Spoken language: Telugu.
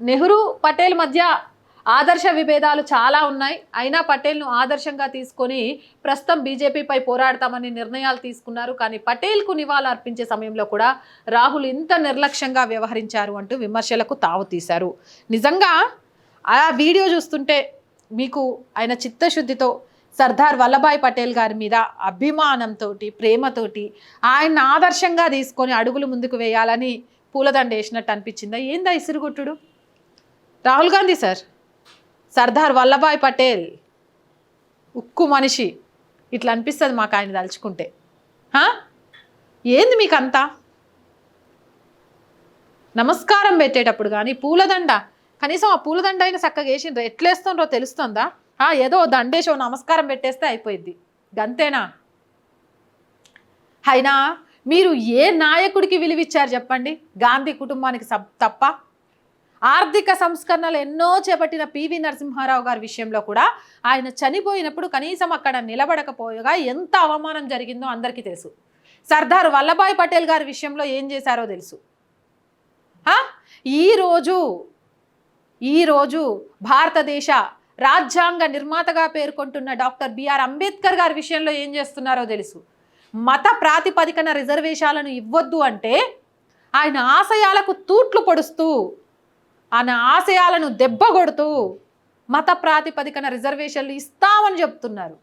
నెహ్రూ పటేల్ మధ్య ఆదర్శ విభేదాలు చాలా ఉన్నాయి. అయినా పటేల్ను ఆదర్శంగా తీసుకొని ప్రస్తుతం బీజేపీపై పోరాడతామని నిర్ణయాలు తీసుకున్నారు. కానీ పటేల్కు నివాళులు అర్పించే సమయంలో కూడా రాహుల్ ఇంత నిర్లక్ష్యంగా వ్యవహరించారు అంటూ విమర్శలకు తావు తీశారు. నిజంగా ఆ వీడియో చూస్తుంటే మీకు ఆయన చిత్తశుద్ధితో సర్దార్ వల్లభాయ్ పటేల్ గారి మీద అభిమానంతో ప్రేమతోటి ఆయన ఆదర్శంగా తీసుకొని అడుగులు ముందుకు వేయాలని పూలదండ వేసినట్టు అనిపించిందా? ఏందా ఇసురుగొట్టుడు? రాహుల్ గాంధీ సార్, సర్దార్ వల్లభాయ్ పటేల్ ఉక్కు మనిషి, ఇట్లా అనిపిస్తుంది మాకు ఆయన తలుచుకుంటే. ఏంది మీకు అంతా? నమస్కారం పెట్టేటప్పుడు కానీ పూలదండ, కనీసం ఆ పూలదండ అయినా చక్కగా వేసిండ్రో, ఎట్లేస్తుండ్రో తెలుస్తుందా? ఏదో దండేసో నమస్కారం పెట్టేస్తే అయిపోయింది, గంతేనా? అయినా మీరు ఏ నాయకుడికి విలువిచ్చారు చెప్పండి? గాంధీ కుటుంబానికి తప్ప. ఆర్థిక సంస్కరణలు ఎన్నో చేపట్టిన పివి నరసింహారావు గారి విషయంలో కూడా ఆయన చనిపోయినప్పుడు కనీసం అక్కడ నిలబడకపోయగా ఎంత అవమానం జరిగిందో అందరికీ తెలుసు. సర్దార్ వల్లభాయ్ పటేల్ గారి విషయంలో ఏం చేశారో తెలుసు. ఈరోజు భారతదేశ రాజ్యాంగ నిర్మాతగా పేర్కొంటున్న డాక్టర్ బిఆర్ అంబేద్కర్ గారి విషయంలో ఏం చేస్తున్నారో తెలుసు. మత ప్రాతిపదికన రిజర్వేషన్లను ఇవ్వద్దు అంటే ఆయన ఆశయాలకు తూట్లు పొడుస్తూ, ఆయన ఆశయాలను దెబ్బగొడుతూ మత ప్రాతిపదికన రిజర్వేషన్లు ఇస్తామని చెప్తున్నారు.